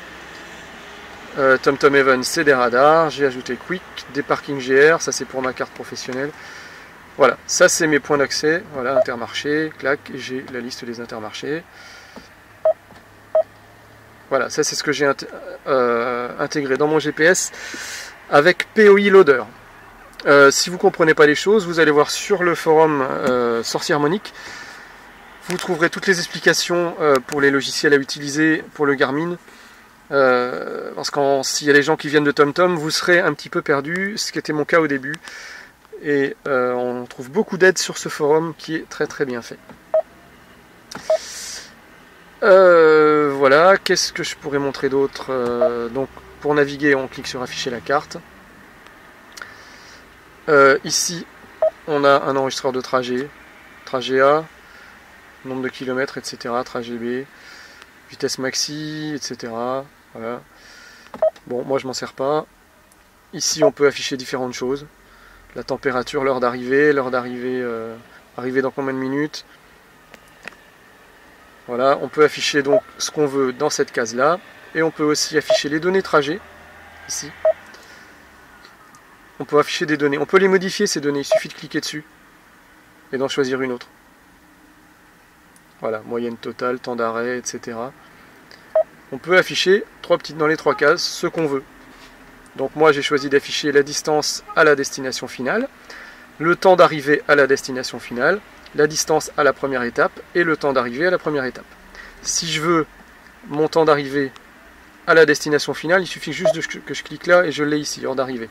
S1: TomTom Even, c'est des radars. J'ai ajouté Quick, des parkings GR, ça c'est pour ma carte professionnelle. Voilà, ça c'est mes points d'accès. Voilà, Intermarché, clac, j'ai la liste des Intermarchés. Voilà, ça c'est ce que j'ai intégré dans mon GPS avec POI Loader. Si vous ne comprenez pas les choses, vous allez voir sur le forum Sorcier Harmonique. Vous trouverez toutes les explications pour les logiciels à utiliser pour le Garmin. Parce que s'il y a des gens qui viennent de TomTom, vous serez un petit peu perdu, ce qui était mon cas au début. Et on trouve beaucoup d'aide sur ce forum qui est très très bien fait. Voilà, qu'est-ce que je pourrais montrer d'autre? Donc pour naviguer, on clique sur afficher la carte. Ici, on a un enregistreur de trajet, trajet A, nombre de kilomètres, etc. Trajet B, vitesse maxi, etc. Voilà. Bon, moi je m'en sers pas. Ici, on peut afficher différentes choses. La température, l'heure d'arrivée, arriver dans combien de minutes. Voilà, on peut afficher donc ce qu'on veut dans cette case-là. Et on peut aussi afficher les données trajet, ici. On peut afficher des données. On peut les modifier, ces données. Il suffit de cliquer dessus et d'en choisir une autre. Voilà, moyenne totale, temps d'arrêt, etc. On peut afficher dans les trois cases ce qu'on veut. Donc moi j'ai choisi d'afficher la distance à la destination finale, le temps d'arrivée à la destination finale, la distance à la première étape et le temps d'arrivée à la première étape. Si je veux mon temps d'arrivée à la destination finale, il suffit juste que je clique là et je l'ai ici, heure d'arrivée.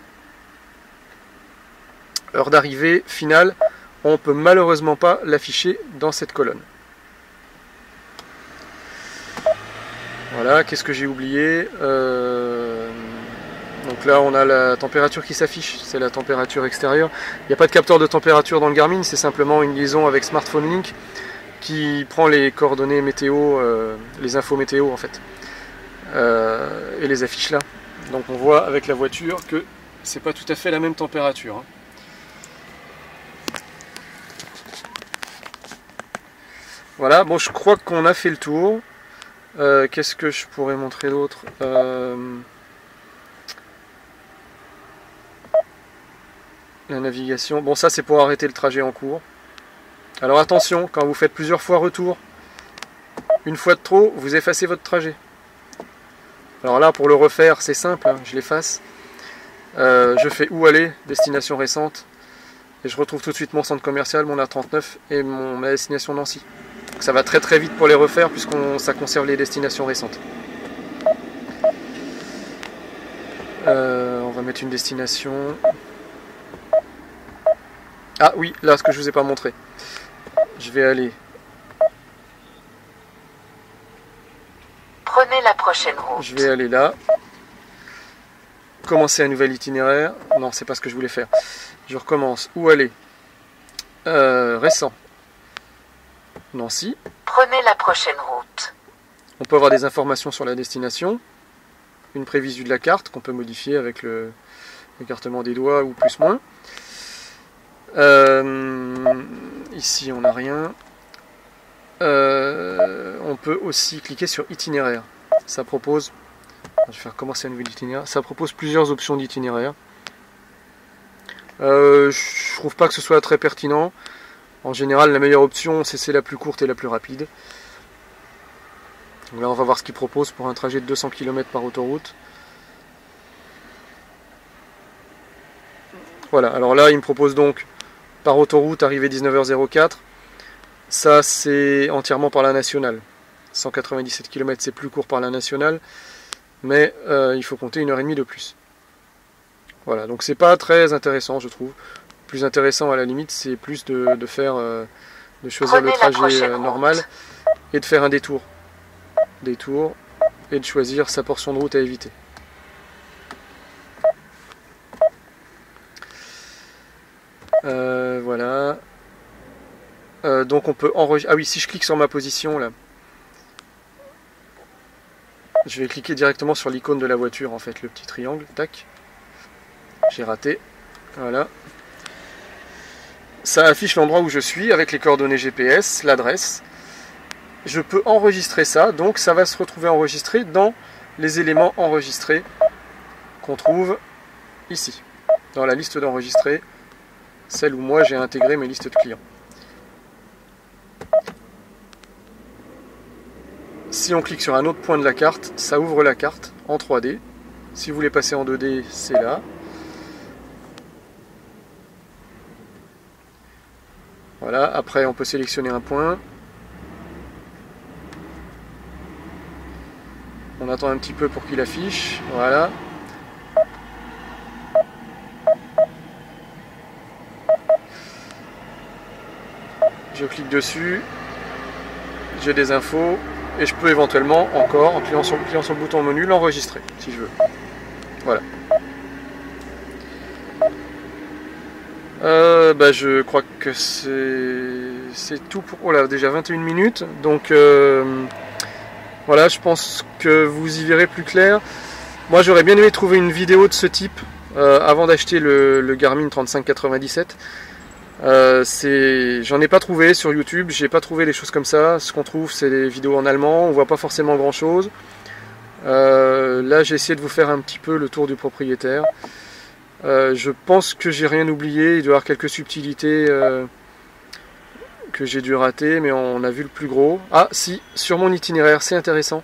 S1: Heure d'arrivée finale, on ne peut malheureusement pas l'afficher dans cette colonne. Voilà, qu'est-ce que j'ai oublié? Donc là on a la température qui s'affiche, c'est la température extérieure. Il n'y a pas de capteur de température dans le Garmin, c'est simplement une liaison avec Smartphone Link qui prend les coordonnées météo, les infos météo en fait, et les affiche là. Donc on voit avec la voiture que c'est pas tout à fait la même température. Voilà, bon je crois qu'on a fait le tour. Qu'est-ce que je pourrais montrer d'autre? La navigation, bon ça c'est pour arrêter le trajet en cours. Alors attention, quand vous faites plusieurs fois retour, une fois de trop, vous effacez votre trajet. Alors là pour le refaire c'est simple, hein, je l'efface. Je fais où aller, destination récente, et je retrouve tout de suite mon centre commercial, mon A39 et ma destination Nancy. Donc ça va très très vite pour les refaire puisque ça conserve les destinations récentes. On va mettre une destination. Ah oui, là ce que je vous ai pas montré. Je vais aller.
S2: Prenez la prochaine route.
S1: Je vais aller là. Commencer un nouvel itinéraire. Non, c'est pas ce que je voulais faire. Je recommence. Où aller? Récent. Nancy.
S2: Prenez la prochaine route.
S1: On peut avoir des informations sur la destination. Une prévisu de la carte qu'on peut modifier avec l'écartement des doigts ou plus moins. Ici on n'a rien. On peut aussi cliquer sur itinéraire. Ça propose, je vais faire commencer un nouvel itinéraire. Ça propose plusieurs options d'itinéraire. Je trouve pas que ce soit très pertinent. En général, la meilleure option c'est la plus courte et la plus rapide. Donc là, on va voir ce qu'il propose pour un trajet de 200 km par autoroute. Voilà, alors là, il me propose donc par autoroute, arrivé 19h04. Ça, c'est entièrement par la nationale. 197 km, c'est plus court par la nationale, mais il faut compter 1h30 de plus. Voilà, donc c'est pas très intéressant, je trouve. Plus intéressant à la limite, c'est plus de choisir le trajet normal et de faire un détour. Et de choisir sa portion de route à éviter. Voilà. Donc on peut enregistrer. Ah oui, si je clique sur ma position là, je vais cliquer directement sur l'icône de la voiture en fait, le petit triangle. Tac. J'ai raté. Voilà. Ça affiche l'endroit où je suis avec les coordonnées GPS, l'adresse. Je peux enregistrer ça, donc ça va se retrouver enregistré dans les éléments enregistrés qu'on trouve ici, dans la liste d'enregistrés, celle où moi j'ai intégré mes listes de clients. Si on clique sur un autre point de la carte, ça ouvre la carte en 3D. Si vous voulez passer en 2D, c'est là. Voilà, après on peut sélectionner un point. On attend un petit peu pour qu'il affiche. Voilà. Je clique dessus. J'ai des infos. Et je peux éventuellement encore, en cliquant sur le bouton menu, l'enregistrer, si je veux. Voilà. Je crois que c'est tout pour... Oh là, déjà 21 minutes. Donc... Voilà, je pense que vous y verrez plus clair. Moi, j'aurais bien aimé trouver une vidéo de ce type avant d'acheter le Garmin 3597. J'en ai pas trouvé sur YouTube, j'ai pas trouvé des choses comme ça. Ce qu'on trouve, c'est des vidéos en allemand, on voit pas forcément grand chose. Là, j'ai essayé de vous faire un petit peu le tour du propriétaire. Je pense que j'ai rien oublié, il doit y avoir quelques subtilités que j'ai dû rater, mais on a vu le plus gros. Ah si, sur mon itinéraire, c'est intéressant.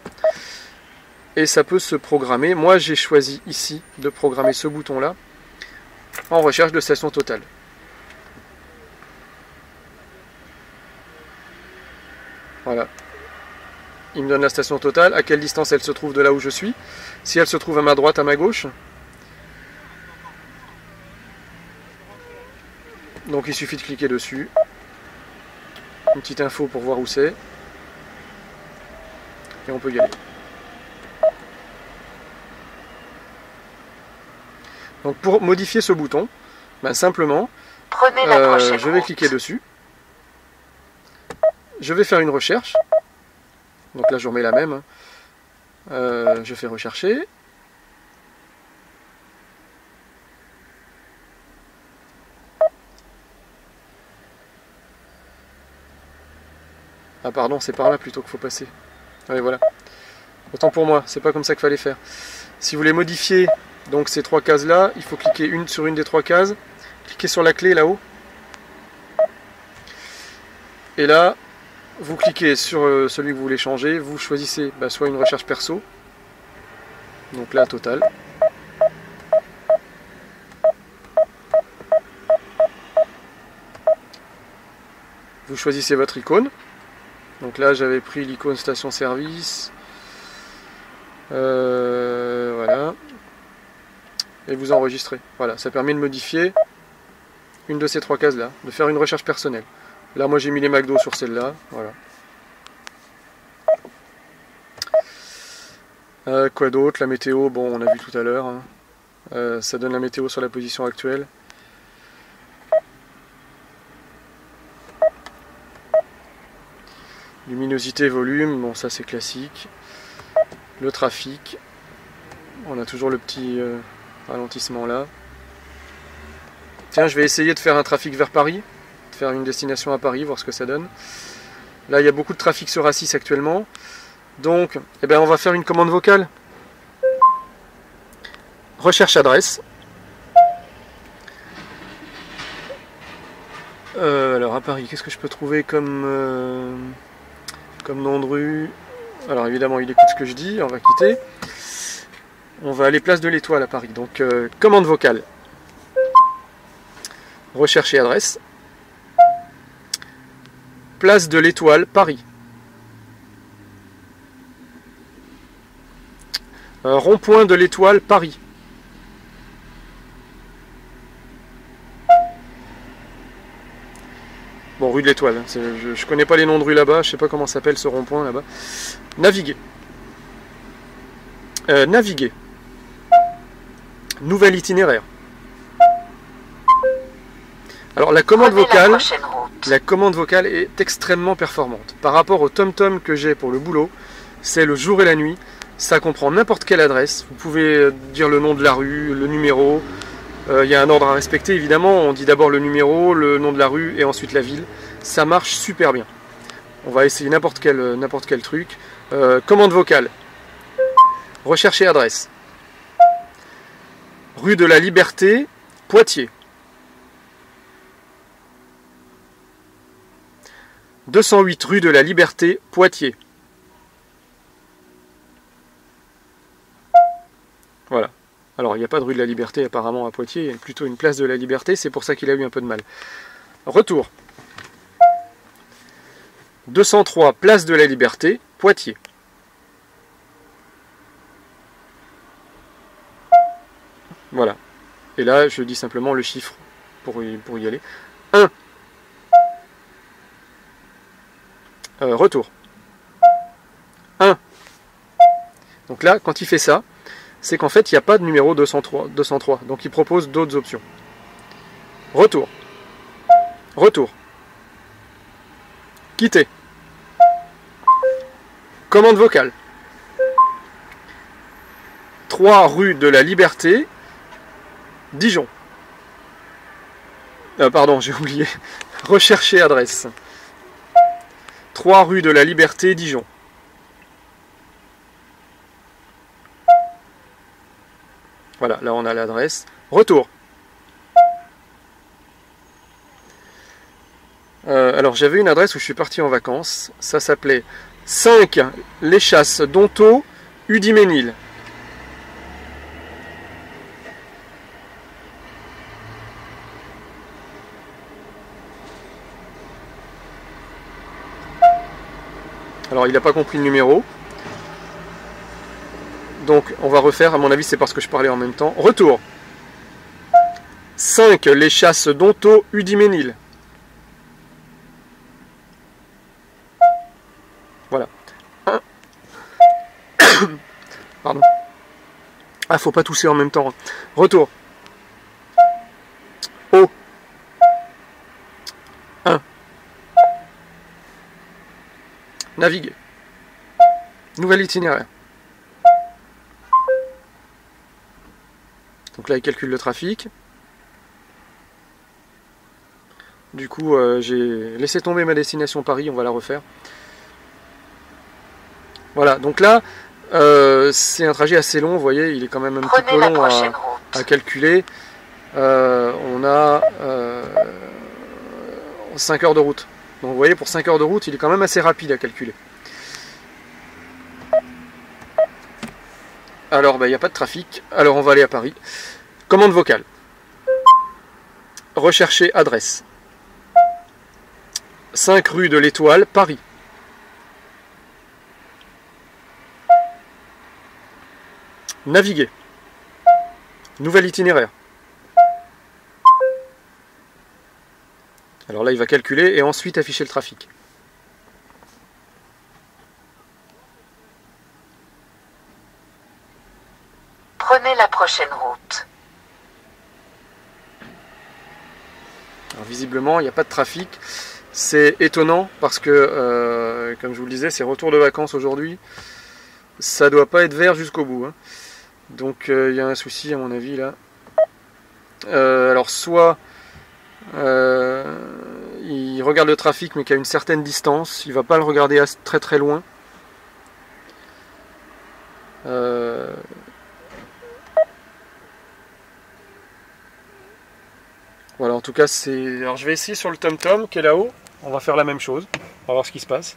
S1: Et ça peut se programmer. Moi j'ai choisi ici de programmer ce bouton là en recherche de station totale. Voilà. Il me donne la station totale, à quelle distance elle se trouve de là où je suis. Si elle se trouve à ma droite, à ma gauche. Donc il suffit de cliquer dessus. Une petite info pour voir où c'est. Et on peut y aller. Donc pour modifier ce bouton, simplement, je vais cliquer dessus. Je vais faire une recherche. Donc là je remets la même. Je fais rechercher. Ah pardon, c'est par là plutôt qu'il faut passer. Allez, voilà. Autant pour moi, c'est pas comme ça qu'il fallait faire. Si vous voulez modifier donc ces trois cases là, il faut cliquer sur une des trois cases, cliquez sur la clé là-haut. Et là, vous cliquez sur celui que vous voulez changer, vous choisissez soit une recherche perso, donc là total. Vous choisissez votre icône. Donc là j'avais pris l'icône station service. Voilà. Et vous enregistrez. Voilà, ça permet de modifier une de ces trois cases là, de faire une recherche personnelle. Là moi j'ai mis les McDo sur celle-là. Voilà. Quoi d'autre? La météo, bon on a vu tout à l'heure. Hein. Ça donne la météo sur la position actuelle. Luminosité, volume, bon ça c'est classique. Le trafic, on a toujours le petit ralentissement là. Tiens, je vais essayer de faire un trafic vers Paris, de faire une destination à Paris, voir ce que ça donne. Là il y a beaucoup de trafic sur A6 actuellement, donc on va faire une commande vocale. Recherche adresse. Alors à Paris, qu'est-ce que je peux trouver comme nom de rue? Alors évidemment il écoute ce que je dis, on va quitter. On va aller place de l'Étoile à Paris, donc commande vocale. Rechercher adresse. place de l'Étoile, Paris. Rond-point de l'Étoile, Paris. Bon, rue de l'Étoile, hein, je connais pas les noms de rue là-bas, je sais pas comment s'appelle ce rond-point là-bas. Naviguer. Naviguer. Nouvel itinéraire. Alors la commande vocale est extrêmement performante. Par rapport au TomTom que j'ai pour le boulot, c'est le jour et la nuit. Ça comprend n'importe quelle adresse. Vous pouvez dire le nom de la rue, le numéro. Il y a un ordre à respecter évidemment. On dit d'abord le numéro, le nom de la rue et ensuite la ville. Ça marche super bien. On va essayer n'importe quel truc. Commande vocale. Rechercher adresse. Rue de la Liberté, Poitiers. 208 rue de la Liberté, Poitiers. Voilà. Alors, il n'y a pas de rue de la Liberté apparemment à Poitiers, il y a plutôt une place de la Liberté, c'est pour ça qu'il a eu un peu de mal. Retour. 203 place de la Liberté, Poitiers. Voilà. Et là, je dis simplement le chiffre pour y aller. 1. Retour. 1. Donc là, quand il fait ça, c'est qu'en fait, il n'y a pas de numéro 203. Donc il propose d'autres options. Retour. Retour. Quitter. Commande vocale. 3 rue de la Liberté, Dijon. Pardon, j'ai oublié. Rechercher adresse. 3 rue de la Liberté, Dijon. Voilà, là on a l'adresse. Retour. Alors j'avais une adresse où je suis parti en vacances. Ça s'appelait 5 Les Chasses d'Ontaut, Udimesnil. Alors il n'a pas compris le numéro. Donc on va refaire, à mon avis c'est parce que je parlais en même temps. Retour. 5 Les Chasses d'Ontaut, Udimesnil. Voilà. 1. Pardon. Ah, faut pas tousser en même temps. Retour. O. 1. Naviguer. Nouvel itinéraire. Donc là, il calcule le trafic. Du coup, j'ai laissé tomber ma destination Paris, on va la refaire. Voilà, donc là, c'est un trajet assez long, vous voyez, il est quand même un petit peu long à calculer. On a 5 heures de route. Donc vous voyez, pour 5 heures de route, il est quand même assez rapide à calculer. Alors, il n'y a pas de trafic, alors on va aller à Paris. Commande vocale. Rechercher adresse. 5 rue de l'Étoile, Paris. Naviguer. Nouvel itinéraire. Alors là, il va calculer et ensuite afficher le trafic.
S2: Prenez la prochaine route.
S1: Alors visiblement, il n'y a pas de trafic. C'est étonnant parce que, comme je vous le disais, c'est retour de vacances aujourd'hui. Ça doit pas être vert jusqu'au bout. Hein. Donc il y a un souci à mon avis là. Alors soit il regarde le trafic mais qu'à une certaine distance, il va pas le regarder très très loin. Voilà, en tout cas c'est. Alors je vais essayer sur le TomTom qui est là-haut. On va faire la même chose. On va voir ce qui se passe.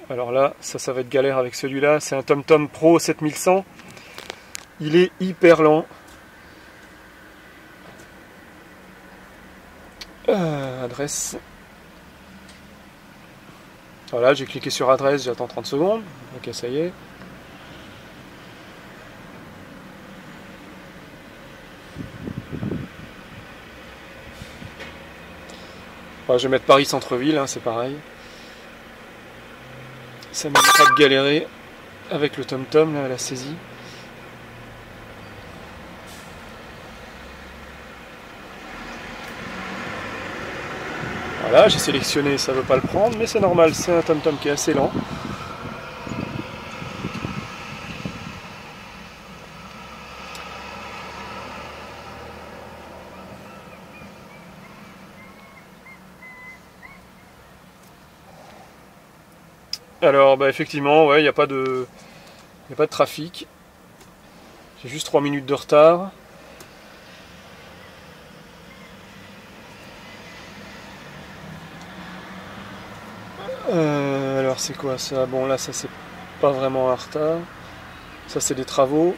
S1: Alors là, ça va être galère avec celui-là. C'est un TomTom Pro 7100. Il est hyper lent. Adresse. Voilà, j'ai cliqué sur adresse, j'attends 30 secondes. Ok, ça y est. Enfin, je vais mettre Paris centre-ville, hein, c'est pareil. Ça m'évitera de galérer avec le TomTom, là, la saisie. Voilà, j'ai sélectionné, ça ne veut pas le prendre, mais c'est normal, c'est un TomTom qui est assez lent. Alors, bah, effectivement, ouais, il n'y a pas de trafic. J'ai juste 3 minutes de retard. Alors c'est quoi ça? Bon là ça c'est pas vraiment un retard. Ça c'est des travaux.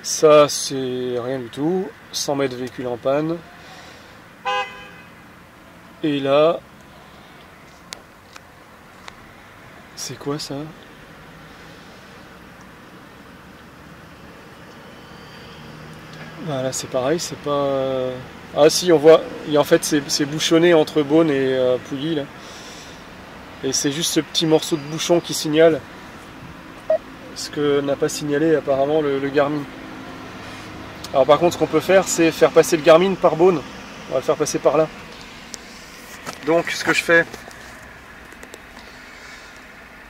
S1: Ça c'est rien du tout. 100 mètres véhicule en panne. Et là... C'est quoi ça? Voilà, c'est pareil, c'est pas... Ah si, on voit, en fait c'est bouchonné entre Beaune et Pouilly là. Et c'est juste ce petit morceau de bouchon qui signale ce que n'a pas signalé apparemment le Garmin. Alors par contre ce qu'on peut faire c'est faire passer le Garmin par Beaune. On va le faire passer par là. Donc ce que je fais,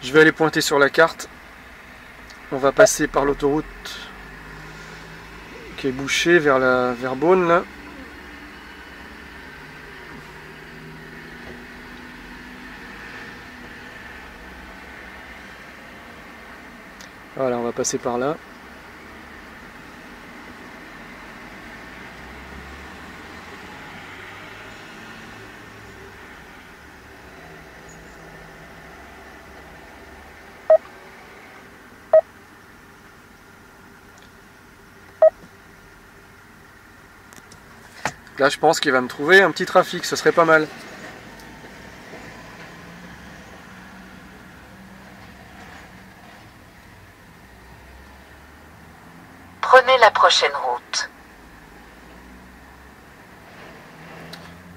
S1: je vais aller pointer sur la carte. On va passer par l'autoroute qui est bouchée vers Beaune là. Voilà, on va passer par là. Là, je pense qu'il va me trouver un petit trafic, ce serait pas mal.
S2: Prenez la prochaine route.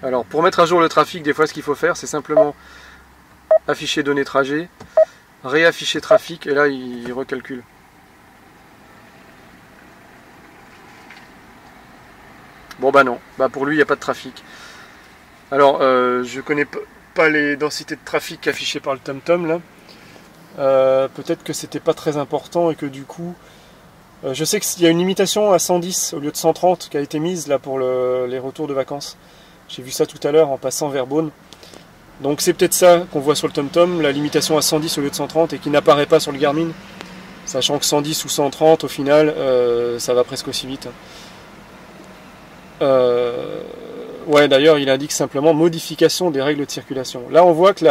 S1: Alors, pour mettre à jour le trafic, des fois, ce qu'il faut faire, c'est simplement afficher données trajet, réafficher trafic, et là, il recalcule. Bon bah non, bah pour lui il n'y a pas de trafic. Alors je connais pas les densités de trafic affichées par le TomTom là. Peut-être que c'était pas très important et que du coup... je sais qu'il y a une limitation à 110 au lieu de 130 qui a été mise là pour les retours de vacances. J'ai vu ça tout à l'heure en passant vers Beaune. Donc c'est peut-être ça qu'on voit sur le TomTom, la limitation à 110 au lieu de 130 et qui n'apparaît pas sur le Garmin. Sachant que 110 ou 130 au final ça va presque aussi vite. Ouais, d'ailleurs, il indique simplement modification des règles de circulation. Là, on voit que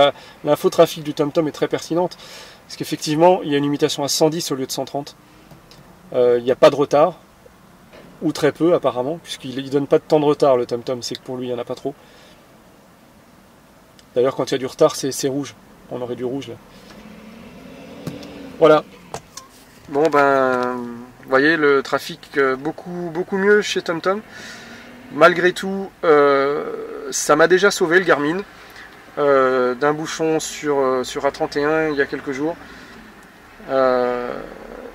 S1: l'infotrafic du TomTom est très pertinente, parce qu'effectivement, il y a une limitation à 110 au lieu de 130. Il n'y a pas de retard, ou très peu apparemment, puisqu'il ne donne pas de temps de retard, le TomTom, c'est que pour lui, il n'y en a pas trop. D'ailleurs, quand il y a du retard, c'est rouge. On aurait du rouge, là. Voilà. Bon, ben, vous voyez, le trafic beaucoup mieux chez TomTom. Malgré tout, ça m'a déjà sauvé le Garmin d'un bouchon sur A31 il y a quelques jours.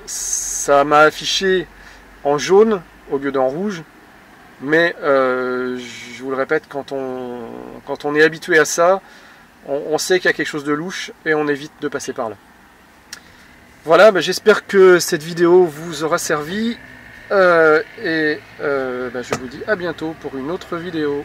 S1: Ça m'a affiché en jaune au lieu d'en rouge, mais je vous le répète, quand on est habitué à ça, on sait qu'il y a quelque chose de louche et on évite de passer par là. Voilà, bah, j'espère que cette vidéo vous aura servi. Je vous dis à bientôt pour une autre vidéo.